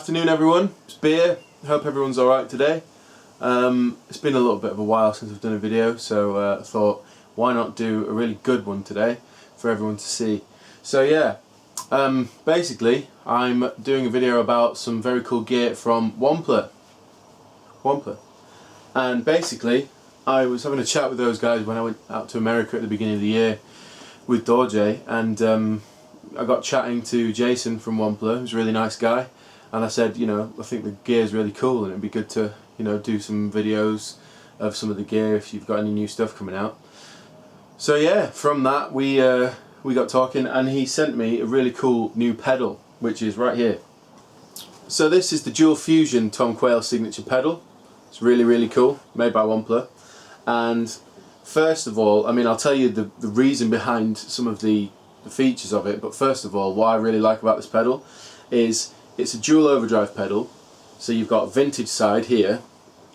afternoon everyone, it's Beer. Hope everyone's alright today. It's been a little bit of a while since I've done a video, so I thought why not do a really good one today for everyone to see. So yeah, basically I'm doing a video about some very cool gear from Wampler. And basically I was having a chat with those guys when I went out to America at the beginning of the year with Dorje, and I got chatting to Jason from Wampler, who's a really nice guy, and I said, you know, I think the gear is really cool and it'd be good to, you know, do some videos of some of the gear if you've got any new stuff coming out. So yeah, from that we got talking, and he sent me a really cool new pedal, which is right here. So this is the Dual Fusion Tom Quayle signature pedal. It's really cool, made by Wampler. And first of all, I mean, I'll tell you the reason behind some of the features of it, but first of all, what I really like about this pedal is it's a dual overdrive pedal. So you've got a vintage side here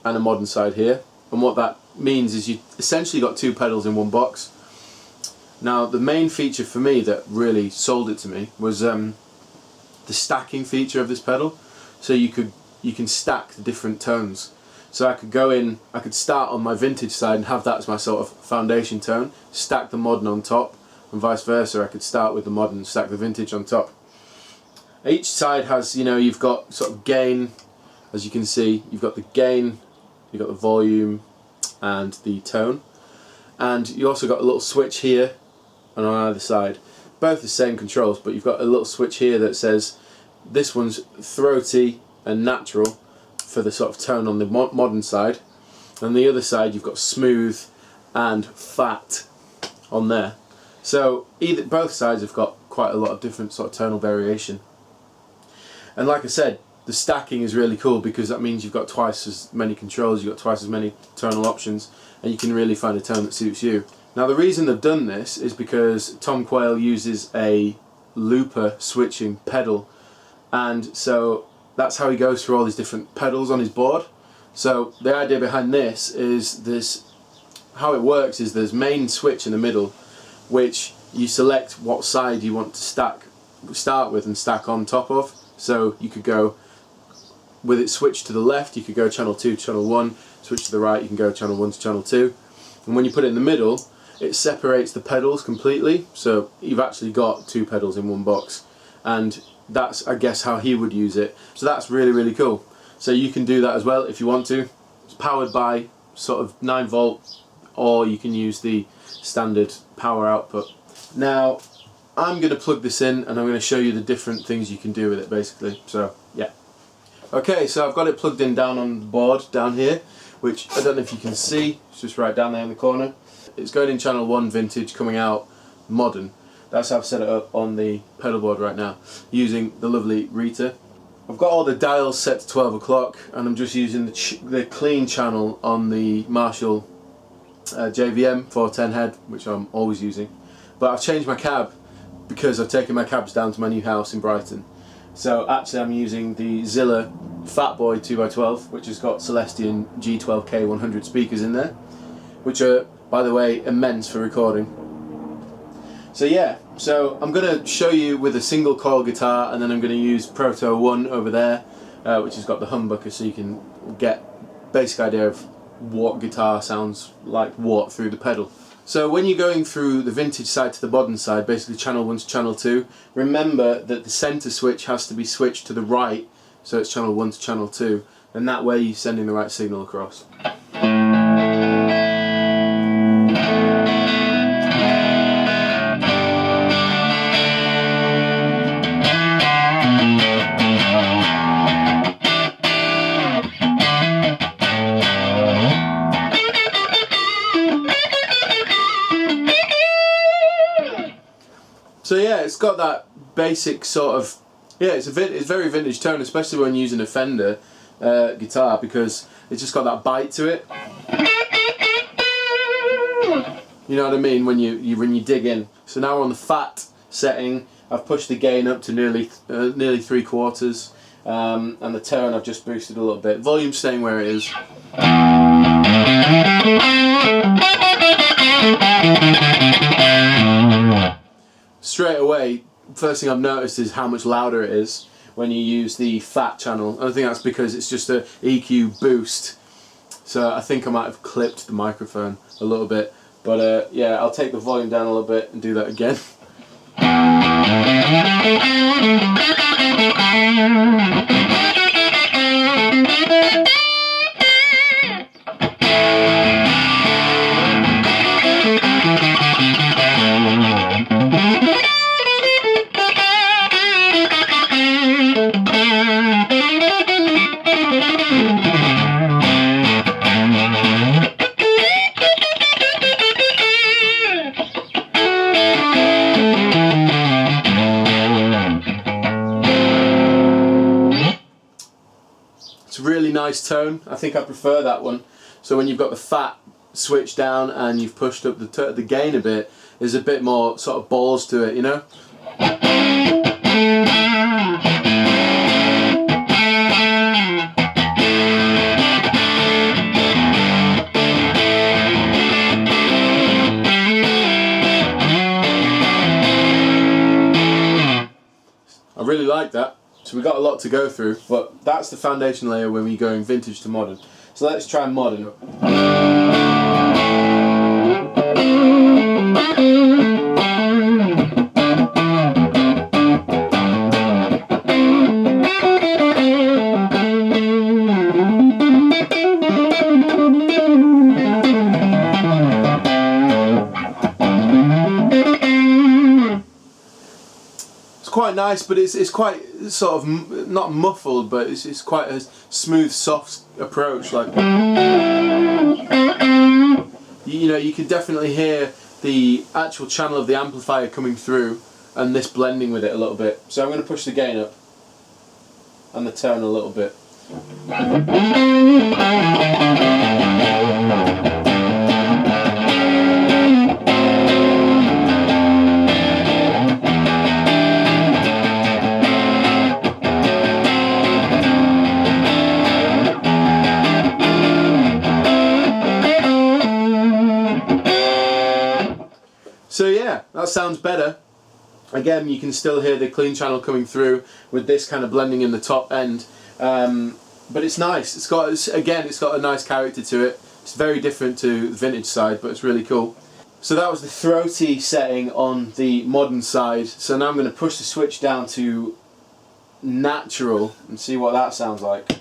and a modern side here, and what that means is you essentially got two pedals in one box. Now the main feature for me that really sold it to me was the stacking feature of this pedal. So you can stack the different tones. So I could go in, I could start on my vintage side and have that as my sort of foundation tone, stack the modern on top, and vice versa. I could start with the modern and stack the vintage on top. Each side has, you know, you've got sort of gain, as you can see, you've got the gain, you've got the volume and the tone, and you also got a little switch here and on either side. Both the same controls, but you've got a little switch here that says this one's throaty and natural for the sort of tone on the modern side, and the other side you've got smooth and fat on there. So both sides have got quite a lot of different sort of tonal variation. And like I said, the stacking is really cool because that means you've got twice as many controls, you've got twice as many tonal options, and you can really find a tone that suits you. Now the reason they've done this is because Tom Quayle uses a looper switching pedal, and so that's how he goes through all these different pedals on his board. So the idea behind this is how it works is there's main switch in the middle, which you select what side you want to start with and stack on top of. So you could go with it switched to the left, you could go channel 2 to channel 1, switch to the right, you can go channel 1 to channel 2. And when you put it in the middle, it separates the pedals completely, so you've actually got two pedals in one box. And that's, I guess, how he would use it. So that's really cool. So you can do that as well if you want to. It's powered by sort of 9 volt, or you can use the standard power output. Now I'm going to plug this in and I'm going to show you the different things you can do with it basically. So yeah. Okay, so I've got it plugged in down on the board down here, which I don't know if you can see, it's just right down there in the corner. It's going in channel 1 vintage, coming out modern. That's how I've set it up on the pedal board right now, using the lovely Rita. I've got all the dials set to 12 o'clock and I'm just using the clean channel on the Marshall JVM 410 head, which I'm always using. But I've changed my cab because I've taken my cabs down to my new house in Brighton. So actually I'm using the Zilla Fatboy 2x12, which has got Celestion G12K 100 speakers in there, which are, by the way, immense for recording. So yeah, so I'm going to show you with a single coil guitar, and then I'm going to use Proto 1 over there, which has got the humbucker, so you can get a basic idea of what guitar sounds like what through the pedal. So when you're going through the vintage side to the modern side, basically channel 1 to channel 2, remember that the center switch has to be switched to the right, so it's channel 1 to channel 2, and that way you're sending the right signal across. So yeah, it's got that basic sort of, yeah, it's very vintage tone, especially when using a Fender guitar, because it's just got that bite to it. You know what I mean, when you dig in. So now we're on the fat setting. I've pushed the gain up to nearly 3/4, and the tone I've just boosted a little bit. Volume staying where it is. Straight away, first thing I've noticed is how much louder it is when you use the fat channel. I think that's because it's just a EQ boost. So I think I might have clipped the microphone a little bit. But yeah, I'll take the volume down a little bit and do that again. Really nice tone. I think I prefer that one. So when you've got the fat switch down and you've pushed up the gain a bit, there's a bit more sort of balls to it, you know? I really like that. So we've got a lot to go through, but that's the foundation layer when we're going vintage to modern. So let's try modern. Quite nice, but it's quite sort of not muffled, but it's quite a smooth, soft approach. Like, you know, you can definitely hear the actual channel of the amplifier coming through, and this blending with it a little bit. So I'm going to push the gain up and the tone a little bit. So yeah, that sounds better. Again, you can still hear the clean channel coming through with this kind of blending in the top end, but it's nice. It's got a nice character to it. It's very different to the vintage side, but it's really cool. So that was the throaty setting on the modern side. So now I'm going to push the switch down to natural and see what that sounds like.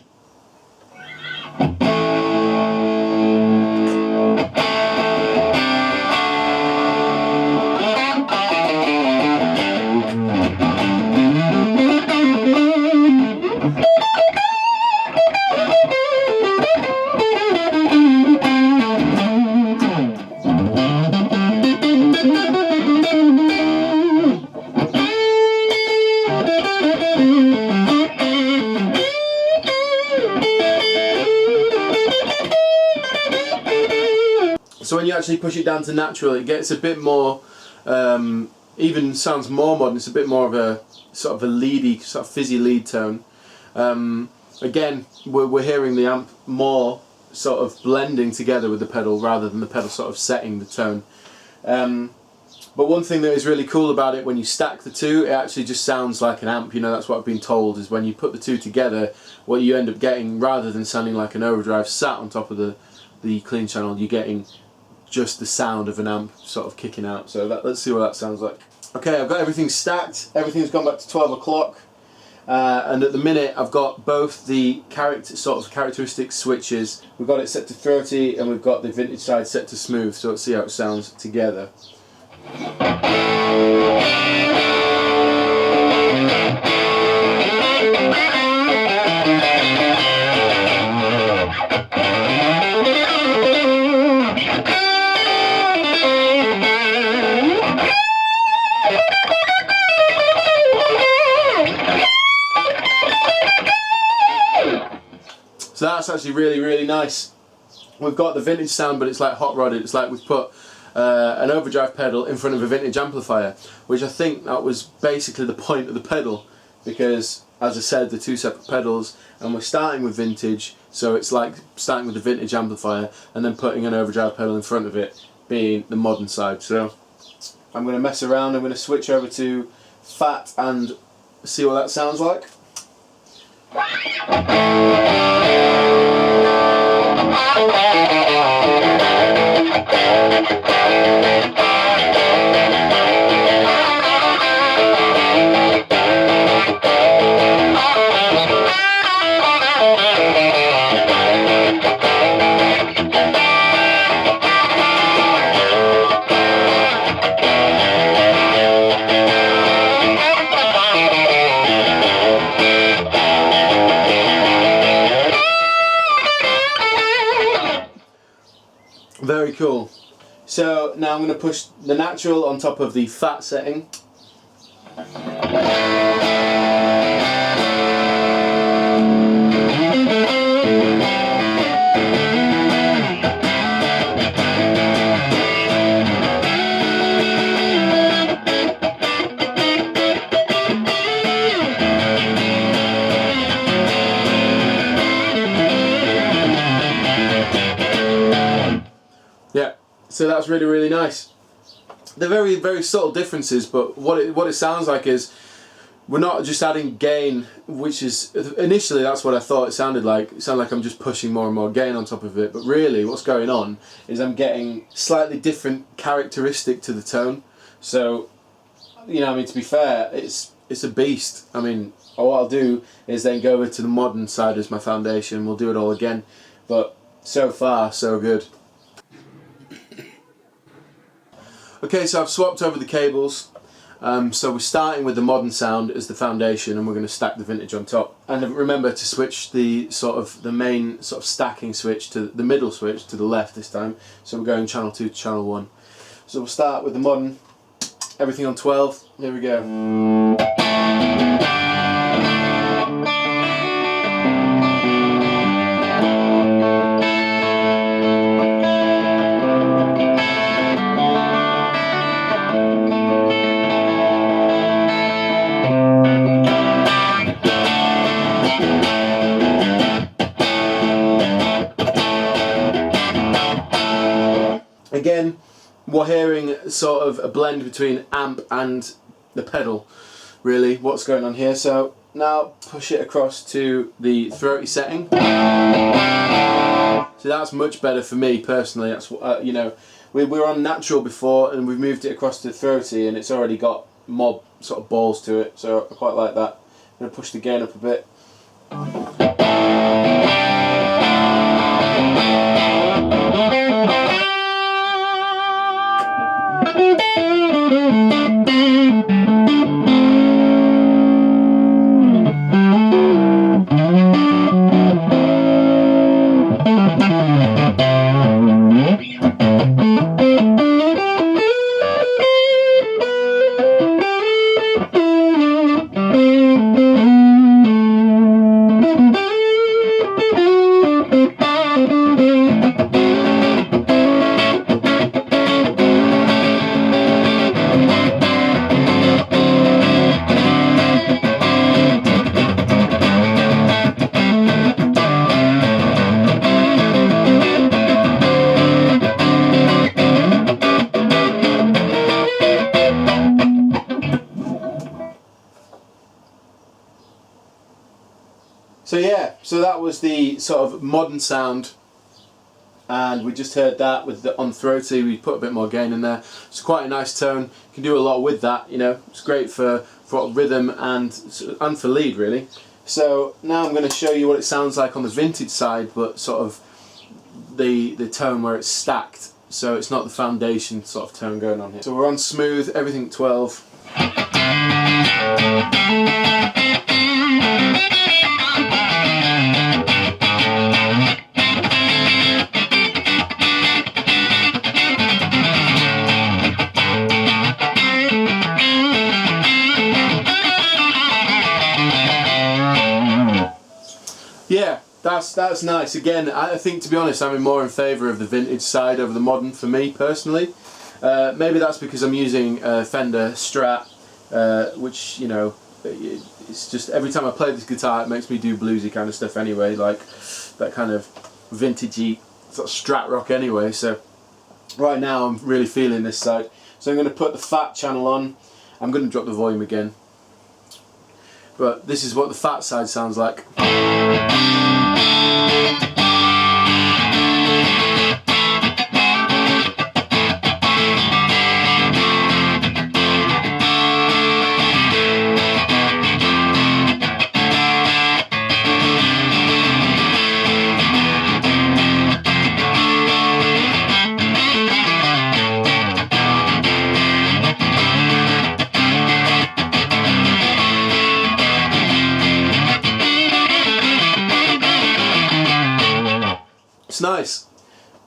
So when you actually push it down to natural, it gets a bit more, even sounds more modern. It's a bit more of a sort of a leady, sort of fizzy lead tone. Again, we're hearing the amp more sort of blending together with the pedal rather than the pedal sort of setting the tone. But one thing that is really cool about it, when you stack the two, it actually just sounds like an amp. You know, that's what I've been told, is when you put the two together, what you end up getting, rather than sounding like an overdrive sat on top of the clean channel, you're getting just the sound of an amp sort of kicking out. So let's see what that sounds like. Okay, I've got everything stacked. Everything's gone back to 12 o'clock. And at the minute I've got both the characteristic switches. We've got it set to 30 and we've got the vintage side set to smooth, so let's see how it sounds together. So that's actually really, really nice. We've got the vintage sound, but it's like hot rodded. It's like we've put an overdrive pedal in front of a vintage amplifier, which I think that was basically the point of the pedal, because as I said, they're two separate pedals and we're starting with vintage, so it's like starting with the vintage amplifier and then putting an overdrive pedal in front of it, being the modern side. So I'm going to mess around. I'm going to switch over to fat and see what that sounds like. Very cool. So now I'm going to push the natural on top of the fat setting. Yeah, so that's really, really nice. They're very, very subtle differences, but what it sounds like is we're not just adding gain, which is initially that's what I thought it sounded like. It sounded like I'm just pushing more and more gain on top of it, but really what's going on is I'm getting slightly different characteristic to the tone. So, you know, I mean, to be fair, it's a beast. I mean, what I'll do is then go over to the modern side as my foundation. We'll do it all again, but so far so good. Okay, so I've swapped over the cables. So we're starting with the modern sound as the foundation, and we're going to stack the vintage on top. And remember to switch the main stacking switch to the middle switch to the left this time. So we're going channel 2 to channel 1. So we'll start with the modern, everything on 12. Here we go. Again, we're hearing sort of a blend between amp and the pedal, really, what's going on here. So now push it across to the throaty setting. So that's much better for me personally. That's you know, we were on natural before and we've moved it across to throaty, and it's already got more sort of balls to it, so I quite like that. I'm going to push the gain up a bit. So yeah, so that was the sort of modern sound, and we just heard that with the on throaty. We put a bit more gain in there. It's quite a nice tone. You can do a lot with that, you know. It's great for rhythm and for lead, really. So now I'm going to show you what it sounds like on the vintage side, but sort of the tone where it's stacked. So it's not the foundation sort of tone going on here. So we're on smooth, everything 12. Yeah, that's nice. Again, I think, to be honest, I'm more in favour of the vintage side over the modern for me personally. Maybe that's because I'm using Fender Strat, which, you know, it's just every time I play this guitar it makes me do bluesy kind of stuff anyway, like that kind of vintagey sort of Strat rock anyway. So right now I'm really feeling this side. So I'm going to put the fat channel on. I'm going to drop the volume again. but this is what the fat side sounds like. It's nice.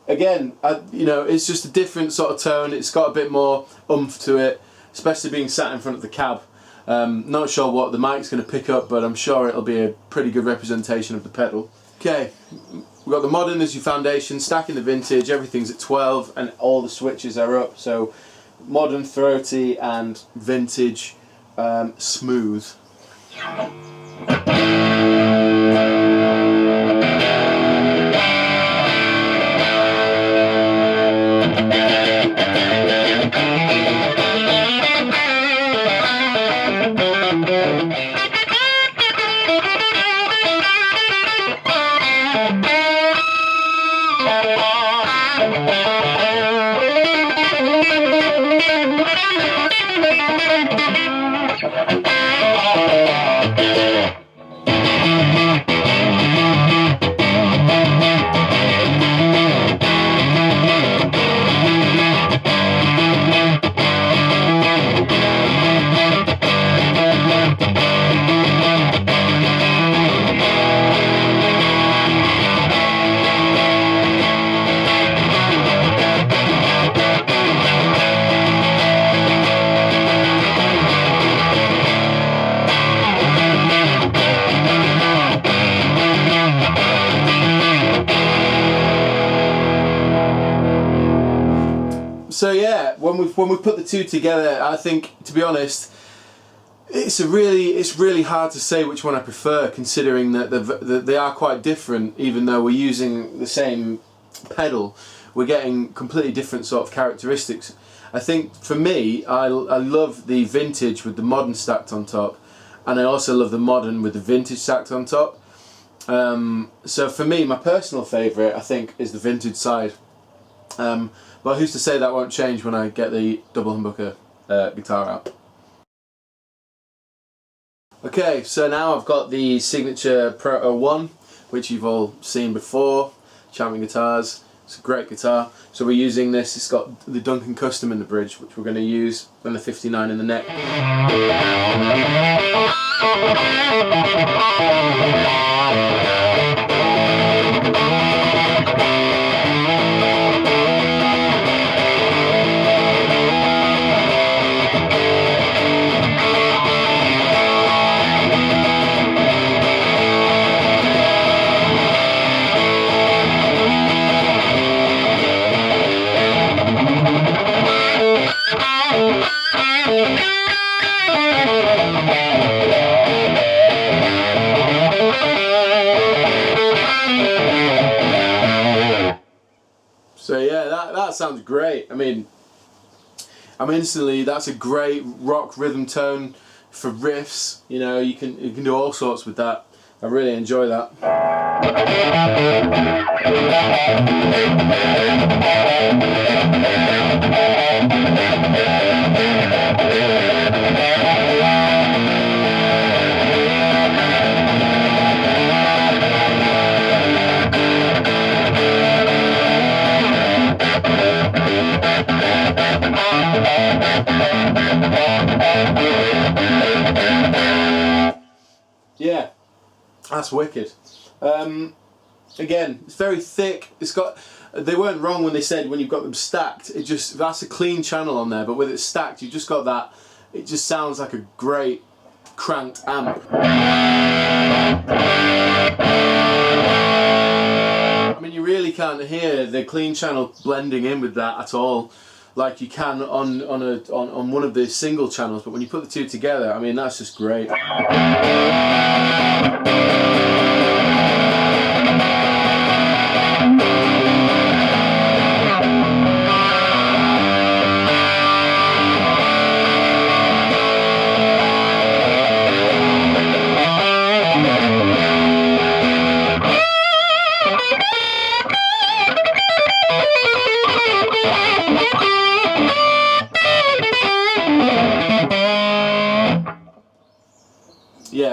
Again, you know, it's just a different sort of tone. It's got a bit more oomph to it, especially being sat in front of the cab. Not sure what the mic's going to pick up, but I'm sure it'll be a pretty good representation of the pedal. Okay, we've got the modern as your foundation, stacking the vintage, everything's at 12 and all the switches are up. So modern, throaty and vintage smooth. So yeah, when we put the two together, I think, to be honest, it's really hard to say which one I prefer, considering that they are quite different. Even though we're using the same pedal, we're getting completely different sort of characteristics. I think for me, I love the vintage with the modern stacked on top, and I also love the modern with the vintage stacked on top. So for me, my personal favourite, I think, is the vintage side. But who's to say that won't change when I get the double humbucker guitar out. Okay, so now I've got the Signature Proto 1, which you've all seen before, Champion Guitars. It's a great guitar. So we're using this, it's got the Duncan Custom in the bridge, which we're going to use, and the 59 in the neck. So yeah, that sounds great. I mean, instantly, that's a great rock rhythm tone for riffs. You know, you can do all sorts with that. I really enjoy that. Yeah, that's wicked. Again, it's very thick. It's got. They weren't wrong when they said when you've got them stacked. That's a clean channel on there, but with it stacked, you've just got that. It just sounds like a great cranked amp. I mean, you really can't hear the clean channel blending in with that at all, like you can on one of the single channels. But when you put the two together, I mean, that's just great.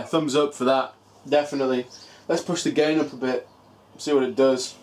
thumbs up for that, definitely. Let's push the gain up a bit, see what it does.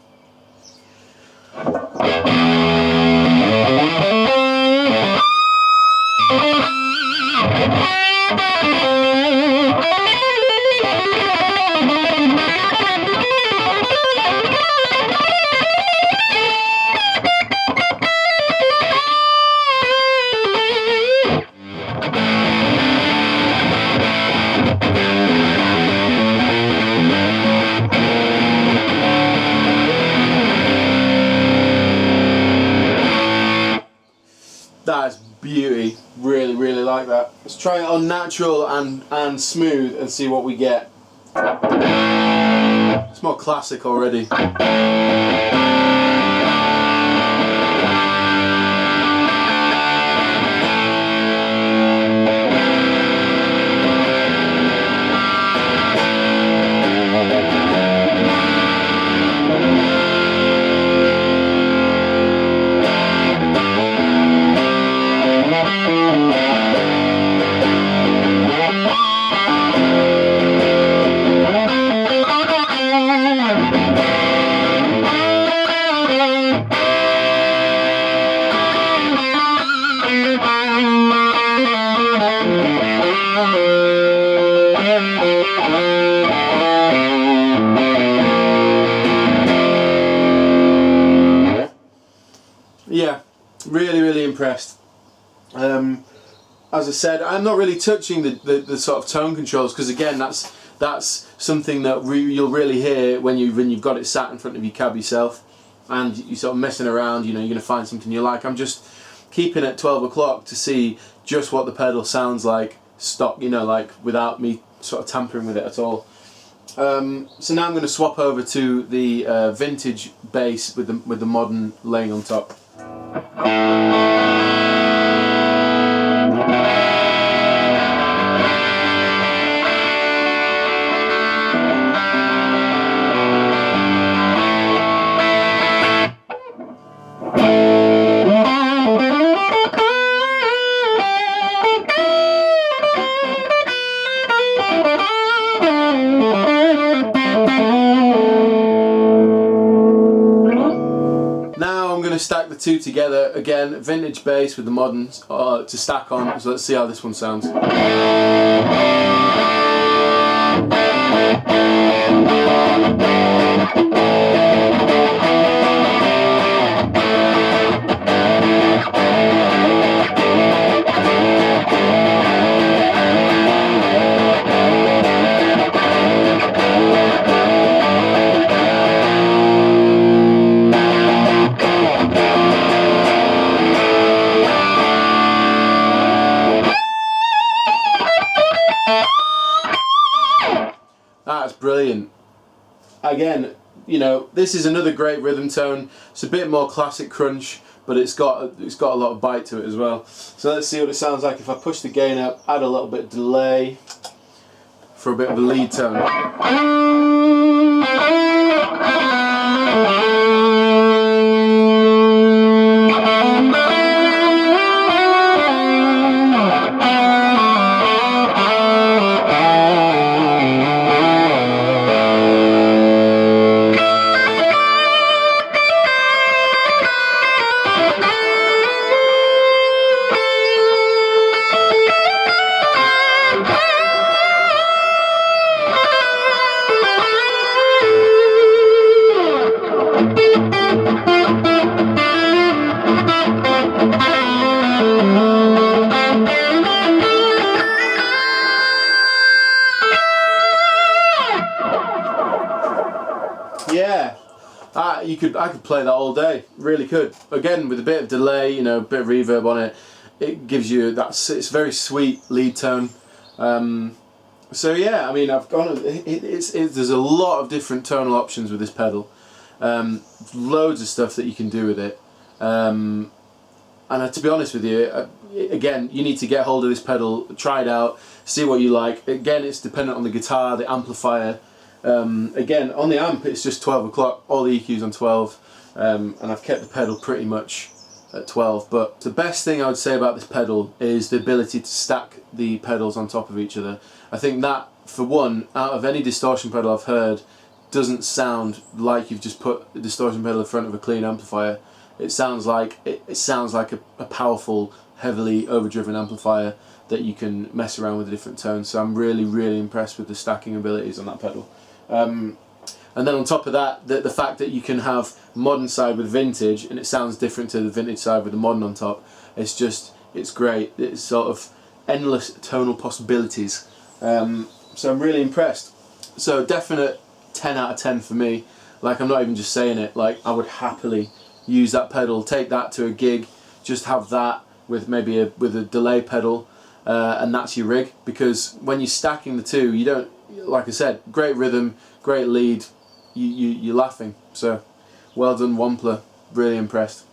That's beauty. Really, really like that. Let's try it on natural and smooth and see what we get. It's more classic already. Yeah, really, really impressed. As I said, I'm not really touching the sort of tone controls, because again, that's something that you'll really hear when you've got it sat in front of your cab yourself, and you're sort of messing around. You know, you're going to find something you like. I'm just keeping at 12 o'clock to see just what the pedal sounds like stock. You know, like without me sort of tampering with it at all. So now I'm going to swap over to the vintage bass with the modern laying on top. Stack the two together again, vintage bass with the modern to stack on. So let's see how this one sounds. That's brilliant. Again, you know, this is another great rhythm tone. It's a bit more classic crunch, but it's got a lot of bite to it as well. So let's see what it sounds like if I push the gain up, add a little bit of delay for a bit of a lead tone. Yeah, I could play that all day. Really could. Again, with a bit of delay, you know, a bit of reverb on it, it gives you that. It's very sweet lead tone. So yeah, I mean, I've gone. There's a lot of different tonal options with this pedal. Loads of stuff that you can do with it. And to be honest with you, again, you need to get hold of this pedal, try it out, see what you like. Again, it's dependent on the guitar, the amplifier. Again, on the amp it's just 12 o'clock, all the EQs on 12, and I've kept the pedal pretty much at 12. But the best thing I would say about this pedal is the ability to stack the pedals on top of each other. I think that for one, out of any distortion pedal I've heard, doesn't sound like you've just put a distortion pedal in front of a clean amplifier. It sounds like a powerful, heavily overdriven amplifier that you can mess around with the different tones. So I'm really, really impressed with the stacking abilities on that pedal. And then on top of that, the fact that you can have modern side with vintage and it sounds different to the vintage side with the modern on top, it's great. It's sort of endless tonal possibilities. So I'm really impressed. So definite 10 out of 10 for me. Like, I'm not even just saying it, like I would happily use that pedal, take that to a gig, just have that with maybe with a delay pedal, and that's your rig, because when you're stacking the two, you don't, like I said, great rhythm, great lead, you're laughing. So well done Wampler, really impressed.